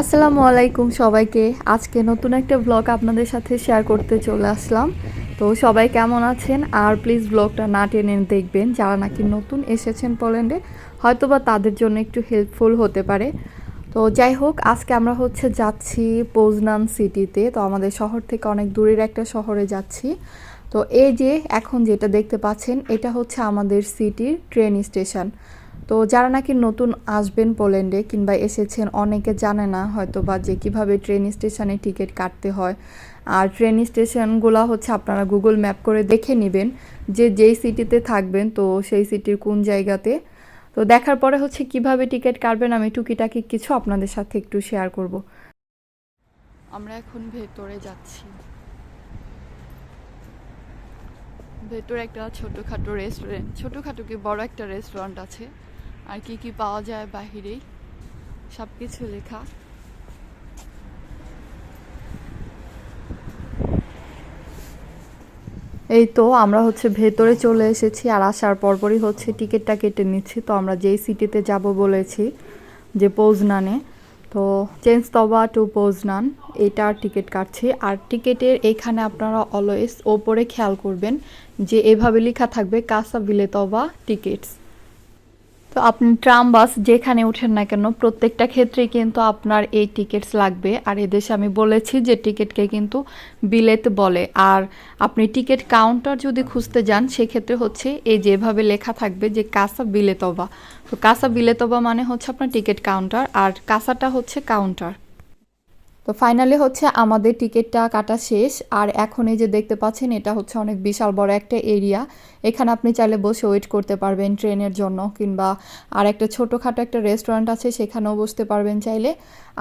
আসসালামু আলাইকুম সবাইকে। আজকে নতুন একটা ব্লগ আপনাদের সাথে শেয়ার করতে চলে আসলাম। তো সবাই কেমন আছেন? আর প্লিজ ব্লগটা না টেনে দেখবেন, যারা নাকি নতুন এসেছেন পোল্যান্ডে হয়তোবা তাদের জন্য একটু হেল্পফুল হতে পারে। তো যাই হোক, আজকে আমরা যাচ্ছি পোজনান সিটিতে। তো আমাদের শহর থেকে অনেক দূরের একটা শহরে যাচ্ছি। তো এই যে এখন যেটা দেখতে পাচ্ছেন, এটা হচ্ছে আমাদের সিটির ট্রেন স্টেশন। তো যারা নাকি নতুন আসবেন পোল্যান্ডে কিংবা এসেছেন, অনেকে জানে না হয়তো বা যে কীভাবে ট্রেন স্টেশনে টিকিট কাটতে হয়। আর ট্রেন স্টেশনগুলো আপনারা গুগল ম্যাপ করে দেখে নেবেন যে যেই সিটিতে থাকবেন তো সেই সিটির কোন জায়গাতে। তো দেখার পরে কিভাবে টিকিট কাটবেন আমি টুকিটাকি কিছু আপনাদের সাথে একটু শেয়ার করব। আমরা এখন ভেতরে যাচ্ছি। ভেতরে একটা ছোটোখাটো রেস্টুরেন্ট, ছোটোখাটো কি বড় একটা রেস্টুরেন্ট আছে। আর কি কি পাওয়া যায় বাহিরেই সব কিছু লেখা। এই তো আমরা ভেতরে চলে এসেছি, আর আসার পরপরই টিকিটটা কেটে নিচ্ছি। তো আমরা যেই সিটিতে যাব বলেছি যে পোজনানে, তো চেঞ্জতবা টু পোজনান এটার টিকিট কাটছি। আর টিকিটের এইখানে আপনারা অলওয়েজ ওপরে খেয়াল করবেন যে এভাবে লেখা থাকবে কাসা বিলেতবা টিকিটস। তো আপনি ট্রাম বাস যেখানে ওঠেন না কেন প্রত্যেকটা ক্ষেত্রেই কিন্তু আপনার এই টিকিটস লাগবে। আর এদেশে আমি বলেছি যে টিকিটকে কিন্তু বিলেত বলে। আর আপনি টিকিট কাউন্টার যদি খুঁজতে যান সেক্ষেত্রে এই যেভাবে লেখা থাকবে যে কাসা বিলেতবা। তো কাসা বিলেতবা মানে আপনার টিকিট কাউন্টার, আর কাসাটা কাউন্টার। তো ফাইনালি আমাদের টিকিটটা কাটা শেষ। আর এখন এই যে দেখতে পাচ্ছেন, এটা অনেক বিশাল বড় একটা এরিয়া। এখানে আপনি চাইলে বসে ওয়েট করতে পারবেন ট্রেনের জন্য, কিংবা আর একটা ছোটোখাটো একটা রেস্টুরেন্ট আছে সেখানেও বসতে পারবেন চাইলে।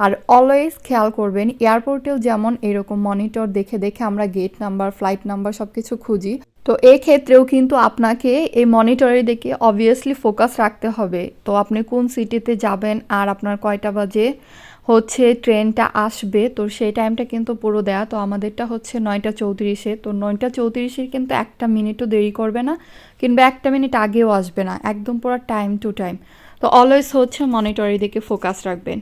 আর অলওয়েজ খেয়াল করবেন, এয়ারপোর্টেও যেমন এরকম মনিটর দেখে দেখে আমরা গেট নাম্বার, ফ্লাইট নাম্বার সব কিছু খুঁজি, তো এই ক্ষেত্রেও কিন্তু আপনাকে এই মনিটরের দিকে অবভিয়াসলি ফোকাস রাখতে হবে। তো আপনি কোন সিটিতে যাবেন আর আপনার কয়টা বাজে ট্রেনটা আসবে, তো সেই টাইমটা কিন্তু পুরো দেয়া। তো আমাদেরটা 9:34, তো 9:34 কিন্তু একটা মিনিটও দেরি করবে না, কিংবা একটা মিনিট আগেও আসবে না, একদম পুরো টাইম টু টাইম। তো অলওয়েজ মনিটরের দিকে ফোকাস রাখবেন।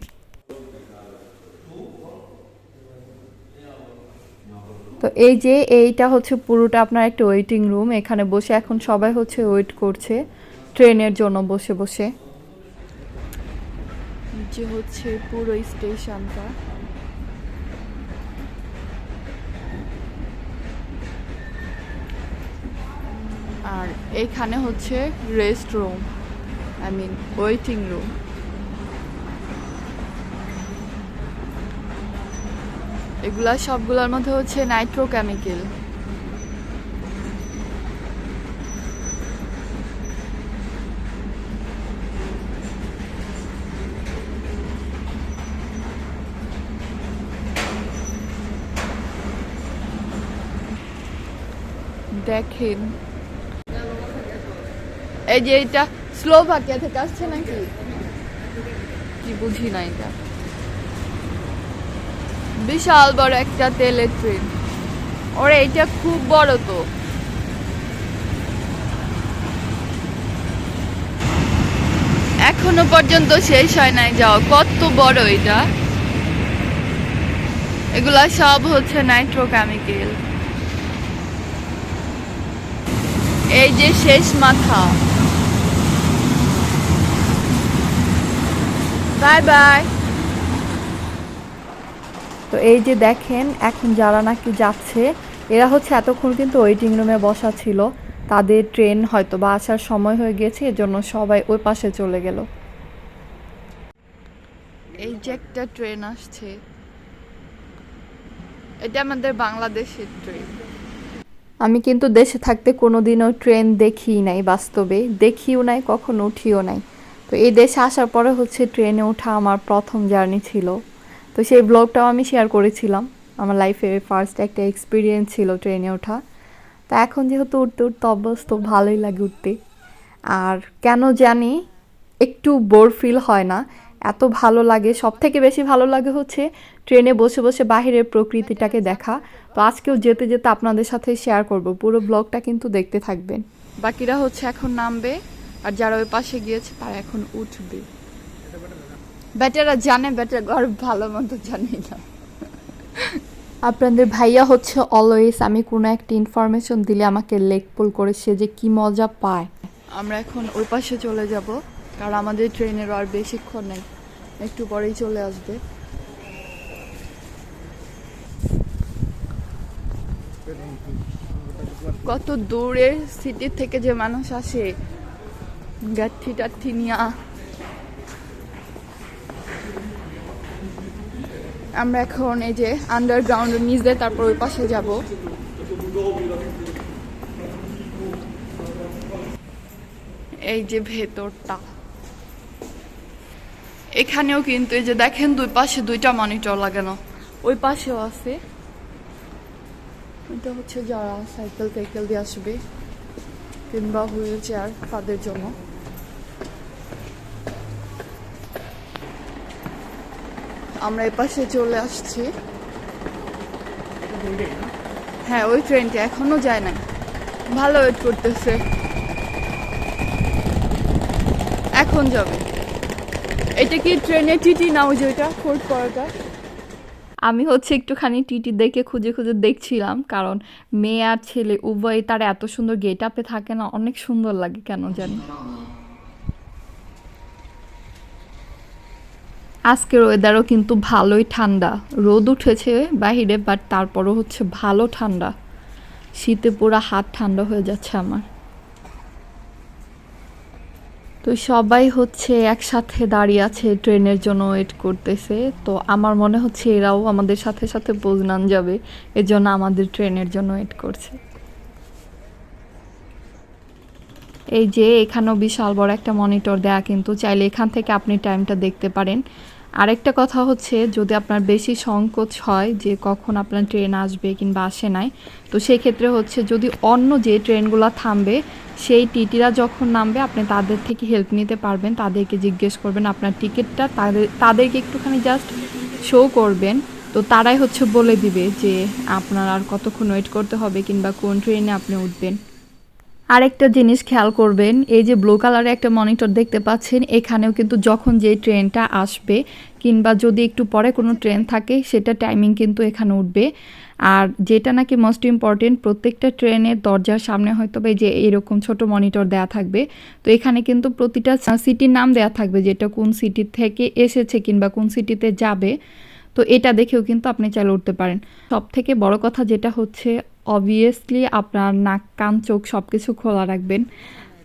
তো এই যে এইটা পুরোটা আপনার একটা ওয়েটিং রুম। এখানে বসে এখন সবাই ওয়েট করছে ট্রেনের জন্য বসে বসে। যে পুরো স্টেশনটা। আর এইখানে rest room, I mean waiting room. এগুলা সবগুলোর মধ্যে নাইট্রোকেমিক্যাল। দেখেন এই যে এটা স্লোভাকিয়া থেকে আসছে নাকি কি বুঝি না। এটা বিশাল বড় একটা তেলের ট্রেন। ওরে এটা খুব বড়। তো এখনো পর্যন্ত শেষ হয় নাই যাও, কত বড় এটা। এগুলা সব নাইট্রোকেমিক্যাল। এই যে শেষ মাথা। Bye bye. তো এই যে দেখেন, এখন যারা নাকি যাচ্ছে এরা এতক্ষণ কিন্তু ওয়েটিং রুমে বসা ছিল। তাদের ট্রেন হয়তো বা আসার সময় হয়ে গেছে, এজন্য সবাই ওই পাশে চলে গেল। এই যে একটা ট্রেন আসছে, এটা আমাদের বাংলাদেশের ট্রেন। আমি কিন্তু দেশে থাকতে কোনোদিনও ট্রেন দেখিই নাই, বাস্তবে দেখিও নাই, কখনো উঠিও নাই। তো এই দেশে আসার পরে ট্রেনে ওঠা আমার প্রথম জার্নি ছিল। তো সেই ব্লগটাও আমি শেয়ার করেছিলাম। আমার লাইফের ফার্স্ট একটা এক্সপিরিয়েন্স ছিল ট্রেনে ওঠা। তা এখন যেহেতু উঠতে উঠতে অভ্যস্ত, ভালোই লাগে উঠতে। আর কেন জানি একটু বোর ফিল হয় না, এত ভালো লাগে। সব থেকে বেশি ভালো লাগে ট্রেনে বসে বসে বাহিরের প্রকৃতিটাকে দেখা। তো আজকেও যেতে যেতে আপনাদের সাথে শেয়ার করব, পুরো ব্লগটা কিন্তু দেখতে থাকবেন। বাকিরা এখন নামবে, আর যারা ওই পাশে গিয়েছে তারা এখন উঠবে। বেটারা জানে, বেটার ঘর ভালো মতো জানি না। আপনাদের ভাইয়া হচ্ছে অলওয়েজ আমি কোনো একটা ইনফরমেশন দিলে আমাকে লেগ পুল করে, সে যে কি মজা পায়। আমরা এখন ওই পাশে চলে যাব, কারণ আমাদের ট্রেনের আর বেশিক্ষণ নেই, একটু পরেই চলে আসবে। কত দূরের সিটির থেকে যে মানুষ আসে গাঠি টাঠি নিয়া। আমরা এখন এই যে আন্ডারগ্রাউন্ডের নিচে, তারপর ওই পাশে যাব। এই যে ভেতরটা, এখানেও কিন্তু এই যে দেখেন দুই পাশে দুইটা মনিটর লাগানো, ওই পাশেও আছে। এটা হচ্ছে যারা সাইকেল টাইকেল দিয়ে আসবে কিংবা হুইল চেয়ার তাদের জন্য। আমরা এ পাশে চলে আসছি। হ্যাঁ, ওই ট্রেনটা এখনো যায় না, ভালো ওয়েট করতেছে, এখন যাবে। এটা কি ট্রেনে টিটি না ওই যে ওইটা ফোর্ট করাটা? আমি হচ্ছে একটুখানি টিটি দেখে খুঁজে খুঁজে দেখছিলাম, কারণ মেয়ে আর ছেলে উভয় তার এত সুন্দর গেট আপে থাকে না, অনেক সুন্দর লাগে কেন জানি। আজকের ওয়েদারও কিন্তু ভালোই ঠান্ডা, রোদ উঠেছে বাহিরে, বাট তারপরও হচ্ছে ভালো ঠান্ডা, শীতে পুরো হাত ঠান্ডা হয়ে যাচ্ছে আমার। তো সবাই হচ্ছে একসাথে দাঁড়িয়ে আছে, ট্রেনের জন্য ওয়েট করতেছে। তো আমার মনে হচ্ছে এরাও আমাদের সাথে সাথে বোঝনান যাবে, এজন্য আমাদের ট্রেনের জন্য ওয়েট করছে। এই যে এখানেও বিশাল বড় একটা মনিটর দেয়া, কিন্তু চাইলে এখান থেকে আপনি টাইমটা দেখতে পারেন। আরেকটা কথা হচ্ছে, যদি আপনার বেশি সংকোচ হয় যে কখন আপনার ট্রেন আসবে কিংবা আসে নাই, তো সেই ক্ষেত্রে হচ্ছে যদি অন্য যে ট্রেনগুলো থামবে সেই টিটিরা যখন নামবে আপনি তাদের থেকে হেল্প নিতে পারবেন, তাদেরকে জিজ্ঞেস করবেন আপনার টিকিটটা, তাদেরকে একটুখানি জাস্ট শো করবেন, তো তারাই হচ্ছে বলে দিবে যে আপনার আর কতক্ষণ ওয়েট করতে হবে কিংবা কোন ট্রেনে আপনি উঠবেন। আরেকটা জিনিস খেয়াল করবেন, এই যে ব্লু কালারে একটা মনিটর দেখতে পাচ্ছেন, এখানেও কিন্তু যখন যে ট্রেনটা আসবে কিংবা যদি একটু পরে কোনো ট্রেন থাকে সেটা টাইমিং কিন্তু এখানে উঠবে। আর যেটা নাকি মোস্ট ইম্পর্টেন্ট, প্রত্যেকটা ট্রেনের দরজার সামনে হয়তো বা যে এরকম ছোট মনিটর দেয়া থাকবে, তো এখানে কিন্তু প্রতিটা সিটির নাম দেয়া থাকবে, যেটা কোন সিটি থেকে এসেছে কিংবা কোন সিটিতে যাবে, তো এটা দেখেও কিন্তু আপনি চাইলে উঠতে পারেন। সব থেকে বড় কথা যেটা হচ্ছে, অবভিয়াসলি আপনার নাক কান চোখ সব কিছু খোলা রাখবেন।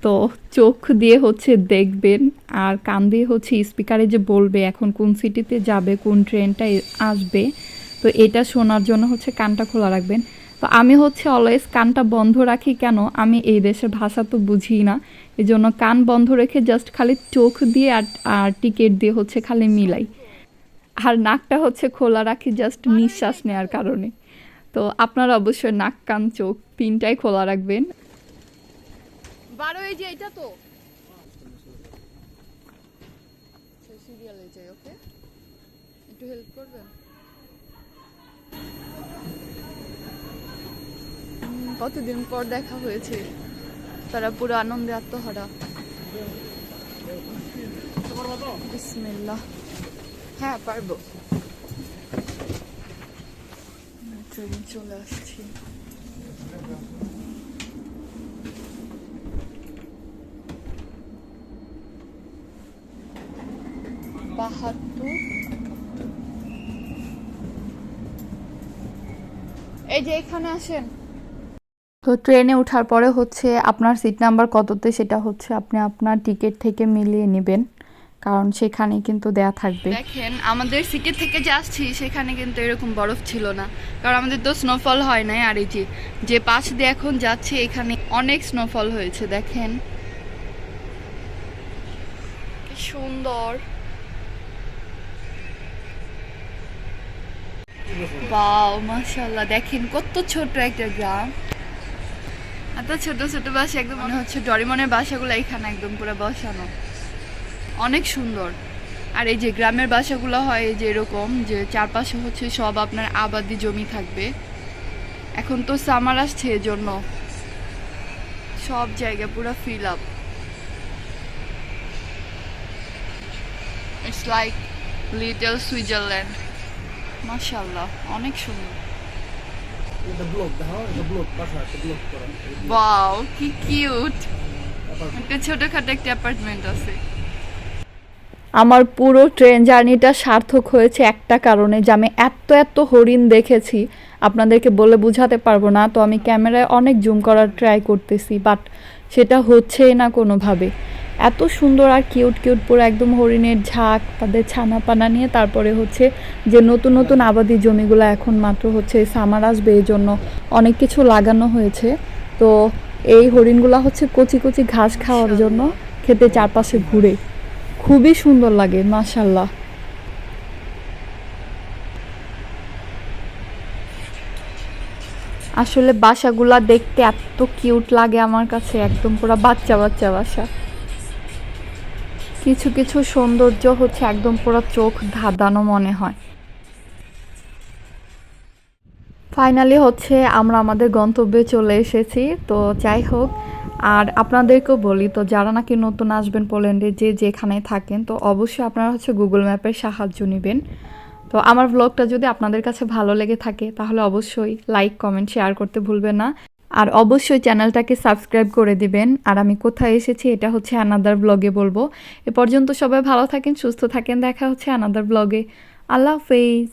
তো চোখ দিয়ে হচ্ছে দেখবেন, আর কান দিয়ে হচ্ছে স্পিকারে যে বলবে এখন কোন সিটিতে যাবে, কোন ট্রেনটা আসবে, তো এটা শোনার জন্য হচ্ছে কানটা খোলা রাখবেন। তো আমি হচ্ছে অলওয়েজ কানটা বন্ধ রাখি, কেন আমি এই দেশের ভাষা তো বুঝি না, এই জন্য কান বন্ধ রেখে জাস্ট খালি চোখ দিয়ে আর টিকিট দিয়ে হচ্ছে খালি মিলাই, আর নাকটা হচ্ছে খোলা রাখি জাস্ট নিঃশ্বাস নেওয়ার কারণে। তো আপনারা অবশ্যই নাক কান চোখ তিনটাই খোলা রাখবেন। 12 এই যে এটা তো সিরিয়ালে যাই, ওকে একটু হেল্প করবেন। কতদিন পর দেখা হয়েছে, তারা পুরো আনন্দে আত্মহারা। বিসমিল্লাহ। হ্যাঁ পারবো, ট্রেনে চলে আসছি। এই যে এখানে আসেন। তো ট্রেনে ওঠার পরে হচ্ছে আপনার সিট নাম্বার কততে সেটা হচ্ছে আপনি আপনার টিকিট থেকে মিলিয়ে নেবেন, কারণ সেখানে কিন্তু দেয়া থাকবে। দেখেন আমাদের সিটি থেকে যে আসছি সেখানে কিন্তু এরকম বরফ ছিল না, কারণ আমাদের তো স্নোফল হয় নাই। আর এই যে পাশ দিয়ে এখন যাচ্ছে এখানে অনেক স্নোফল হয়েছে, দেখেন কি সুন্দর। বাও মাশাআল্লাহ, দেখেন কত ছোট একটা গ্রাম, এত ছোট ছোট বাসা, একদম মনে হচ্ছে ডরিমনের বাসাগুলো এখানে একদম পুরো বসানো, অনেক সুন্দর। আর এই যে গ্রামের বাসাগুলো হয় যে এরকম, যে চারপাশে হচ্ছে সব আপনার আবাদি জমি থাকবে। এখন তো সামার আসছে, এজন্য সব জায়গা পুরো fill up, it's like little Switzerland মাশাআল্লাহ অনেক সুন্দর ওয়াও কি কিউট একটা ছোটখাটো একটা অ্যাপার্টমেন্ট আছে আমার পুরো ট্রেন জার্নিটা সার্থক হয়েছে একটা কারণে যে আমি এত এত হরিণ দেখেছি আপনাদেরকে বলে বোঝাতে পারবো না তো আমি ক্যামেরায় অনেক জুম করার ট্রাই করতেছি বাট সেটা হচ্ছেই না কোনোভাবে এত সুন্দর আর কিউট কিউট পুরো একদম হরিণের ঝাঁক তাদের ছানাপানা নিয়ে তারপরে হচ্ছে যে নতুন নতুন আবাদি জমিগুলো এখন মাত্র হচ্ছে সামার আসবে এই জন্য অনেক কিছু লাগানো হয়েছে তো এই হরিণগুলো হচ্ছে কচি কচি ঘাস খাওয়ার জন্য খেতে চারপাশে ঘুরে খুবই সুন্দর লাগে মাশাআল্লাহ আসলে বাসাগুলা দেখতে এত কিউট লাগে আমার কাছে একদম পুরো বাচ্চা বাচ্চা বাসা কিছু কিছু সৌন্দর্য হচ্ছে একদম পুরো চোখ ধাঁধানো মনে হয় ফাইনালি হচ্ছে আমরা আমাদের গন্তব্যে চলে এসেছি তো যাই হোক আর আপনাদেরকেও বলি তো যারা নাকি নতুন আসবেন পোল্যান্ডে যে যেখানে থাকেন তো অবশ্যই আপনারা হচ্ছে গুগল ম্যাপের সাহায্য নেবেন তো আমার ব্লগটা যদি আপনাদের কাছে ভালো লেগে থাকে তাহলে অবশ্যই লাইক কমেন্ট শেয়ার করতে ভুলবেন না আর অবশ্যই চ্যানেলটাকে সাবস্ক্রাইব করে দিবেন আর আমি কোথায় এসেছি এটা হচ্ছে অ্যানাদার ব্লগে বলবো এ পর্যন্ত সবাই ভালো থাকেন সুস্থ থাকেন দেখা হচ্ছে অ্যানাদার ব্লগে আল্লাহ হাফেজ